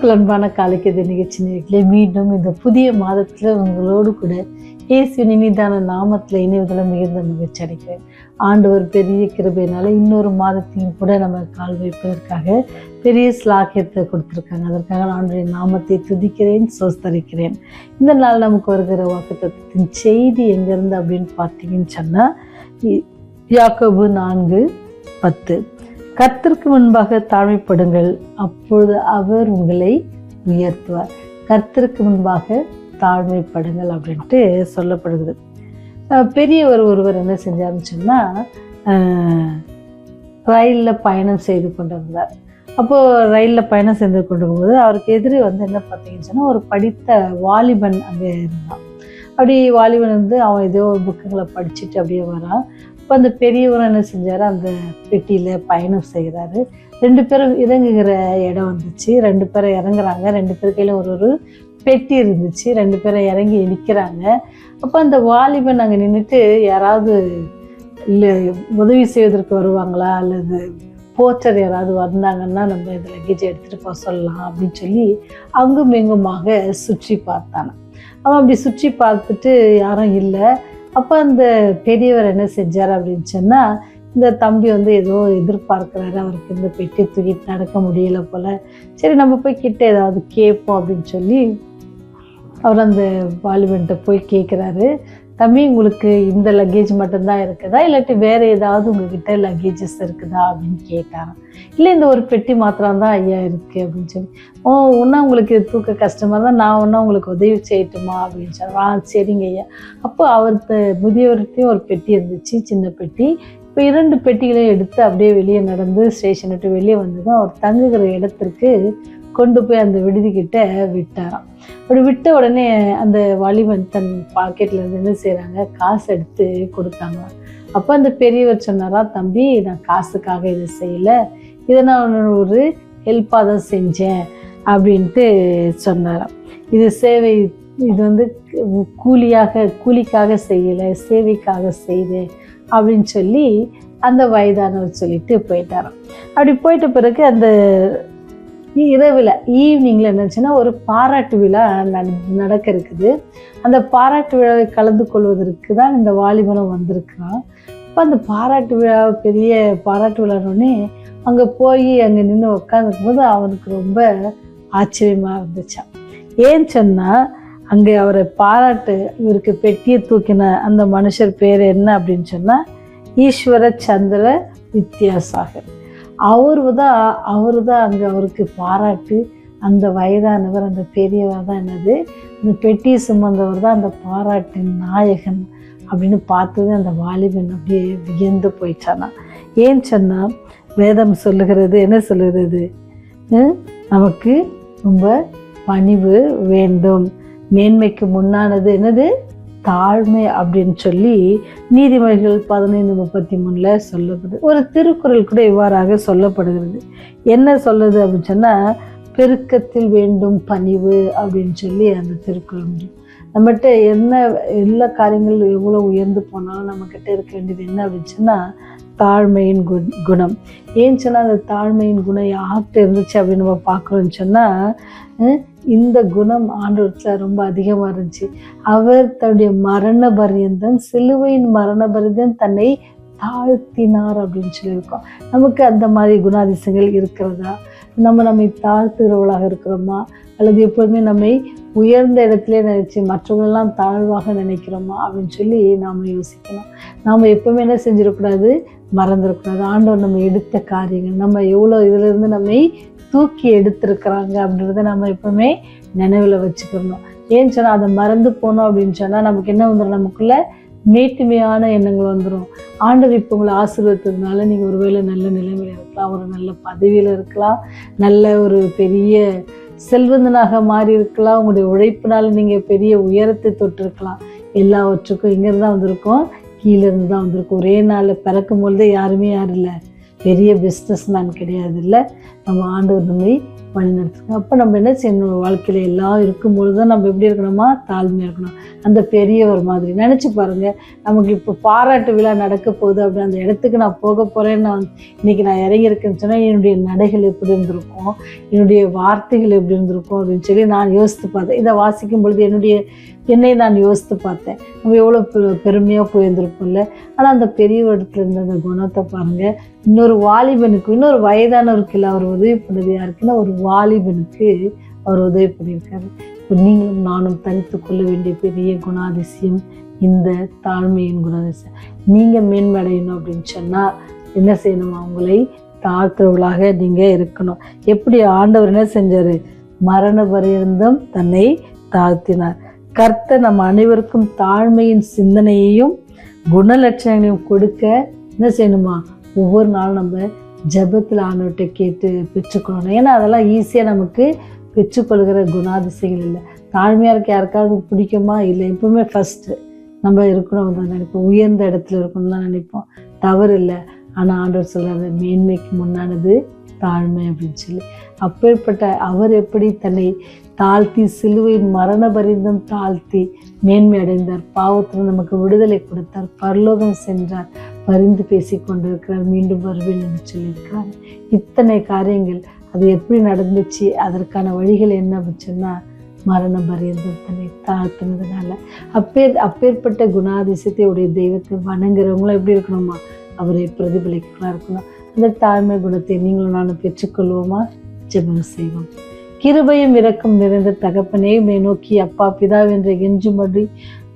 கிறிஸ்துவுக்குள் அன்பான காலைக்கு நிகழ்ச்சி நேரத்திலே மீண்டும் இந்த புதிய மாதத்தில் உங்களோடு கூட இயேசுவின் இனிதான நாமத்தில் இணைவதில் மிகுந்த மகிழ்ச்சி அடைக்கிறேன். ஆண்டவர் பெரிய கிருபையினால இன்னொரு மாதத்தையும் கூட நம்ம கால் வைப்பதற்காக பெரிய ஸ்லாக்கியத்தை கொடுத்துருக்காங்க. அதற்காக ஆண்டவரின் நாமத்தை துதிக்கிறேன், சோஸ்தரிக்கிறேன். இந்த நாள் நமக்கு வருகிற வாக்குத்தத்தத்தின் செய்தி எங்கேருந்து அப்படின்னு பார்த்தீங்கன்னு சொன்னால், யாக்கோபு 4:10 கர்த்தருக்கு முன்பாக தாழ்மைப்படுங்கள், அப்பொழுது அவர் உங்களை உயர்த்துவார். கர்த்தருக்கு முன்பாக தாழ்மைப்படுங்கள் அப்படின்ட்டு சொல்லப்படுகிறது. பெரியவர் ஒருவர் என்ன செஞ்சாருன்னு சொன்னால், ரயிலில் பயணம் செய்து கொண்டிருந்தார். அப்போது ரயிலில் பயணம் செய்து கொண்டிருக்கும்போது அவருக்கு எதிரே என்ன பார்த்தீங்கன்னு சொன்னால், ஒரு படித்த வாலிபன் அங்கே இருந்தான். அப்படி வாலிபன் அவன் ஏதோ புக்குகளை படிச்சுட்டு அப்படியே வரான். இப்போ அந்த பெரியவரும் என்ன செஞ்சார், அந்த பெட்டியில் பயணம் செய்கிறாரு. 2 பேரும் இறங்குகிற இடம் வந்துச்சு. 2 பேரும் இறங்குறாங்க. 2 பேர் கையில் ஒரு பெட்டி இருந்துச்சு. 2 பேரும் இறங்கி நிற்கிறாங்க. அப்போ அந்த வாலிபன் அங்கே நின்றுட்டு, யாராவது இல்லை உதவி செய்வதற்கு வருவாங்களா, அல்லது போச்சர் யாராவது வந்தாங்கன்னா நம்ம இந்த லக்கேஜை எடுத்துகிட்டு போக சொல்லலாம் அப்படின்னு சொல்லி அங்கும் எங்குமாக சுற்றி பார்த்தானே. அவன் அப்படி சுற்றி பார்த்துட்டு யாரும் இல்லை. அப்போ அந்த பெரியவர் என்ன செஞ்சார் அப்படின்னு சொன்னால், இந்த தம்பி ஏதோ எதிர்பார்க்குறாரு, அவருக்கு இந்த பெட்டி தூக்கிட்டு நடக்க முடியல போல், சரி நம்ம போய் கிட்ட ஏதாவது கேட்போம் அப்படின்னு சொல்லி அவர் அந்த வாலிபன்கிட்ட போய் கேட்குறாரு, தம்பி உங்களுக்கு இந்த லக்கேஜ் மட்டும்தான் இருக்குதா, இல்லாட்டி வேறு ஏதாவது உங்ககிட்ட லக்கேஜஸ் இருக்குதா அப்படின்னு கேட்டாராம். இல்லை இந்த ஒரு பெட்டி மாத்திரம் தான் ஐயா இருக்குது அப்படின்னு சொல்லி. ஒன்றா உங்களுக்கு தூக்க கஷ்டமாக தான், நான் ஒன்றா உங்களுக்கு உதவி செய்யட்டுமா அப்படின்னு சொன்னார். சரிங்க ஐயா. அப்போ அவர்கிட்ட முதியவர்கிட்டையும் ஒரு பெட்டி இருந்துச்சு, சின்ன பெட்டி. இப்போ 2 பெட்டிகளையும் எடுத்து அப்படியே வெளியே நடந்து ஸ்டேஷன் விட்டு வெளியே வந்ததும் அவர் தங்குகிற இடத்திற்கு கொண்டு போய் அந்த விடுதிக்கிட்ட விட்டாராம். அப்படி விட்ட உடனே அந்த வாலிபன் தன் பாக்கெட்டில் இருந்து என்ன செய்கிறாங்க, காசு எடுத்து கொடுத்தாங்க. அப்போ அந்த பெரியவர் சொன்னாரா, தம்பி நான் காசுக்காக இதை செய்யலை, இதை நான் ஒரு ஹெல்ப்பாக தான் செஞ்சேன் அப்படின்ட்டு சொன்னாராம். இது சேவை, இது கூலிக்காக செய்யலை, சேவைக்காக செய்தேன் அப்படின்னு சொல்லி அந்த வயதானவர் சொல்லிட்டு போயிட்டாராம். அப்படி போயிட்ட பிறகு அந்த இரவில் ஈவினிங்கில் என்னச்சுன்னா ஒரு பாராட்டு விழா நடக்க இருக்குது. அந்த பாராட்டு விழாவை கலந்து கொள்வதற்கு தான் இந்த வாலிபனம் வந்திருக்கிறான். இப்போ அந்த பாராட்டு விழா, பெரிய பாராட்டு விழானோடனே அங்கே போய் அங்கே நின்று உட்காந்துருக்கும் போது அவனுக்கு ரொம்ப ஆச்சரியமாக இருந்துச்சான். ஏன்னு சொன்னால், அங்கே அவரை இவருக்கு பெட்டியை தூக்கின அந்த மனுஷர் பேர் என்ன அப்படின்னு சொன்னால், ஈஸ்வர சந்திர வித்யாசாகர். அவரு தான் அங்கே அவருக்கு பாராட்டு. அந்த வயதானவர், அந்த பெரியவர் தான் அந்த பெட்டியை சுமந்தவர் தான் அந்த பாராட்டின் நாயகன் அப்படின்னு பார்த்தது அந்த வாலிபன் அப்படியே வியந்து போயிட்டானா. ஏன்னு சொன்னால், வேதம் சொல்லுகிறது, என்ன சொல்லுகிறது, நமக்கு ரொம்ப பணிவு வேண்டும், மேன்மைக்கு முன்னானது தாழ்மை அப்படின்னு சொல்லி நீதிமொழிகள் 15:33 சொல்லப்படுது. ஒரு திருக்குறள் கூட இவ்வாறாக சொல்லப்படுகிறது. என்ன சொல்லுது அப்படின்னு சொன்னால், பெருக்கத்தில் வேண்டும் பணிவு அப்படின்னு சொல்லி அந்த திருக்குறள் முடியும். நம்மகிட்ட எல்லா காரியங்களும் எவ்வளோ உயர்ந்து போனாலும் நம்மக்கிட்ட இருக்க வேண்டியது என்ன அப்படின்னு சொன்னால், தாழ்மையின் குணம். ஏன்னு சொன்னால், அந்த தாழ்மையின் குணம் யார்கிட்ட இருந்துச்சு அப்படின்னு நம்ம பார்க்குறோன்னு சொன்னால், இந்த குணம் ஆண்டவரத்தில் ரொம்ப அதிகமாக இருந்துச்சு. அவர் தன்னுடைய மரண பரியந்தம், சிலுவையின் மரண பரியந்தம் தன்னை தாழ்த்தினார் அப்படின்னு சொல்லியிருக்கோம். நமக்கு அந்த மாதிரி குணாதிசயங்கள் இருக்கிறதா? நம்மை தாழ்த்துகிறவர்களாக இருக்கிறோமா, அல்லது எப்போதுமே நம்மை உயர்ந்த இடத்துல நினைச்சு மற்றவங்களெல்லாம் தாழ்வாக நினைக்கிறோமா அப்படின்னு சொல்லி நாம் யோசிக்கணும். நாம் எப்பவுமே என்ன செஞ்சிடக்கூடாது, மறந்துடக்கூடாது. ஆண்டவர் நம்ம எடுத்த காரியங்கள், நம்ம எவ்வளோ இதிலிருந்து நம்மை தூக்கி எடுத்திருக்கிறாங்க அப்படின்றத நம்ம எப்பவுமே நினைவில் வச்சுக்கணும். ஏன்னு சொன்னால், அதை மறந்து போனோம் அப்படின்னு சொன்னால் நமக்கு என்ன வந்துடும், நமக்குள்ள மேட்டுமையான எண்ணங்கள் வந்துடும். ஆண்டவர் இப்போ உங்களை ஆசீர்வதித்ததுனால நீங்கள் ஒருவேளை நல்ல நிலைமையில் இருக்கலாம், ஒரு நல்ல பதவியில் இருக்கலாம், நல்ல ஒரு பெரிய செல்வந்தனாக மாறி இருக்கலாம், உங்களுடைய உழைப்பினால நீங்கள் பெரிய உயரத்தை தொட்டிருக்கலாம். எல்லாவற்றுக்கும் இங்கேருந்து தான் வந்திருக்கோம், கீழே இருந்து தான் வந்திருக்கோம். ஒரே நாளில் பிறக்கும் பொழுதே யாரும் இல்லை பெரிய பிஸ்னஸ் மேன் கிடையாது. இல்லை, நம்ம ஆண்டவர் நம்மை வழி நடத்துங்க. அப்போ நம்ம என்ன செய்யணும், வாழ்க்கையில் எல்லாம் இருக்கும்பொழுது தான் நம்ம எப்படி இருக்கணுமா, தாழ்மையாக இருக்கணும். அந்த பெரியவர் மாதிரி நினச்சி பாருங்கள். நமக்கு இப்போ பாராட்டு விழா நடக்க போகுது அப்படின்னு அந்த இடத்துக்கு நான் போக போகிறேன்னு இன்றைக்கி நான் இறங்கியிருக்கேன்னு சொன்னால் என்னுடைய நடைகள் எப்படி இருந்திருக்கும், என்னுடைய வார்த்தைகள் எப்படி இருந்திருக்கும் அப்படின்னு சொல்லி நான் யோசித்து பார்த்தேன். இதை வாசிக்கும் பொழுது என்னை நான் யோசித்து பார்த்தேன். நம்ம எவ்வளோ பெருமையாக போயிருந்திருப்போம்ல. ஆனால் அந்த பெரிய இடத்துல இருந்த அந்த குணத்தை பாருங்கள். இன்னொரு வாலிபனுக்கு, இன்னொரு வயதானவருக்கு இல்லை, அவர் உதவி பண்ணது யாருக்குன்னா ஒரு வாலிபனுக்கு அவர் உதவி பண்ணியிருக்காரு. இப்போ நீங்களும் நானும் தனித்து கொள்ள வேண்டிய பெரிய குணாதிசயம் இந்த தாழ்மையின் குணாதிசயம். நீங்கள் மேன்மடையணும் அப்படின்னு சொன்னால் என்ன செய்யணுமா, உங்களை தாழ்த்துறவர்களாக நீங்கள் இருக்கணும். எப்படி ஆண்டவர் என்ன செஞ்சார், மரண பரியந்தம் தன்னை தாழ்த்தினார். கர்த்தர் நம்ம அனைவருக்கும் தாழ்மையின் சிந்தனையையும் குணலட்சணங்களையும் கொடுக்க என்ன செய்யணுமா, ஒவ்வொரு நாளும் நம்ம ஜெபத்தில் ஆண்டவர்கிட்ட கேட்டு பெற்றுக்கொள்ளணும். ஏன்னா அதெல்லாம் ஈஸியாக நமக்கு பெற்றுக்கொள்கிற குணாதிசயங்கள் இல்லை. தாழ்மையாக இருக்க யாருக்காவது பிடிக்குமா, இல்லை. எப்பவுமே ஃபஸ்ட்டு நம்ம இருக்கணும் தான் நினைப்போம், உயர்ந்த இடத்துல இருக்கணும் தான் நினைப்போம். தவறு இல்லை. ஆனால் ஆண்டவர் சொல்கிறாரு, மேன்மைக்கு முன்னானது தாழ்மை அப்படின்னு சொல்லி. அப்பேற்பட்ட அவர் எப்படி தன்னை தாழ்த்தி சிலுவையின் மரண பரிந்தம் தாழ்த்தி மேன்மை அடைந்தார். பாவத்தில் நமக்கு விடுதலை கொடுத்தார், பரலோகம் சென்றார், பரிந்து பேசி கொண்டிருக்கிறார், மீண்டும் வருவேன் என்று சொல்லியிருக்கிறார். இத்தனை காரியங்கள் அது எப்படி நடந்துச்சு, அதற்கான வழிகள் என்ன அப்படின்னா மரண பரியந்தம் தன்னை தாழ்த்தினதுனால. அப்பேற்பட்ட குணாதிசயத்தை உடைய தெய்வத்தை வணங்குறவங்களும் எப்படி இருக்கணுமா, அவரை பிரதிபலிக்கலாம் இருக்கணும். அந்த தாழ்மை குணத்தை நீங்களும் நானும் பெற்றுக்கொள்வோமா? ஜெபம் செய்வோம். கிருபையும் இரக்கம் நிறைந்த தகப்பனே, உம்மை நோக்கி அப்பா பிதாவென்ற கெஞ்சும்படி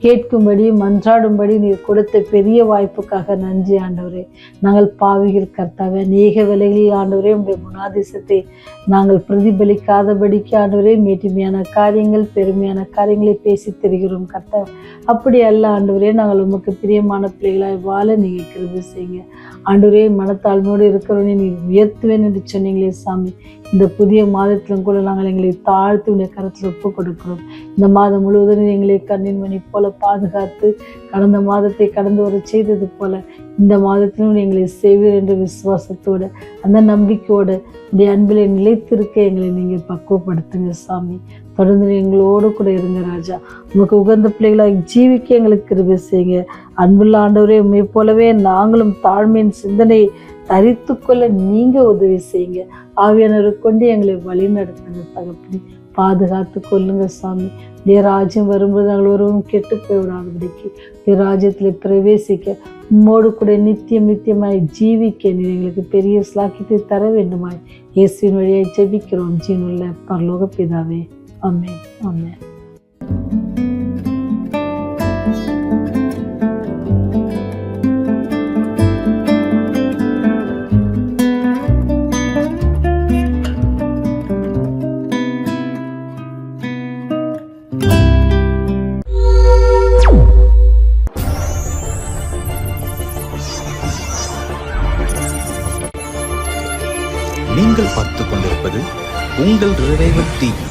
கேட்கும்படி மன்றாடும்படி நீர் கொடுத்த பெரிய வாய்ப்புக்காக நன்றி ஆண்டவரே. நாங்கள் பாவிகள் கர்த்தாவே, அநேக வேளைகளில் ஆண்டவரே உங்களுடைய குணாதிசத்தை நாங்கள் பிரதிபலிக்காதபடிக்கு ஆண்டவரே மேட்டிமையான காரியங்கள் பெருமையான காரியங்களை பேசி தெரிகிறோம் கர்த்தாவே. அப்படி அல்ல ஆண்டவரே, நாங்கள் உமக்கு பிரியமான பிள்ளைகளாய் வாழ நீங்கள் கிருபை செய்யுங்க ஆண்டவரே. மனத்தாழ்மையோடு இருக்கிறவனே நீர் உயர்த்துவேன் என்று சொன்னீங்களே சாமி. இந்த புதிய மாதத்திலும் கூட நாங்கள் எங்களை தாழ்த்தி உடைய கரத்தில் ஒப்பு கொடுக்கிறோம். இந்த மாதம் முழுவதும் எங்களை கண்ணின் மணி போல பாதுகாத்து கடந்த மாதத்தை கடந்து வர செய்தது போல இந்த மாதத்திலும் எங்களை செய்வீர் என்ற விசுவாசத்தோடு அந்த நம்பிக்கையோடு உடைய அன்பிலை நிலைத்திருக்க எங்களை நீங்கள் பக்குவப்படுத்துங்க சாமி. தொடர்ந்து எங்களோடு கூட இருங்க ராஜா. உமக்கு உகந்த பிள்ளைகளாக ஜீவிக்க எங்களுக்கு கிருபை செய்யுங்க. அன்புள்ள ஆண்டவரே, உண்மை போலவே நாங்களும் தாழ்மையின் சிந்தனையை தரித்து கொள்ள நீங்க உதவி செய்யுங்க. ஆவியானவரை கொண்டு எங்களை வழி நடத்துங்க தகப்படி. பாதுகாத்து கொள்ளுங்க சாமி. உடைய ராஜ்யம் வரும்போது நாங்கள் ஒருவரும் கெட்டு போய்விடாதபடிக்கு உடைய ராஜ்யத்தில் பிரவேசிக்க உம்மோடு கூட நித்தியமாய் ஜீவிக்க நீர் எங்களுக்கு பெரிய ஸ்லாக்கியத்தை தர வேண்டுமாய் இயேசுவின் வழியாய் ஜெபிக்கிறோம் ஜீவனுள்ள பரலோக பிதாவே. ஆமென், ஆமென். நீங்கள் பார்த்துக் கொண்டிருப்பது உங்கள் ரிவைவல் டிவி.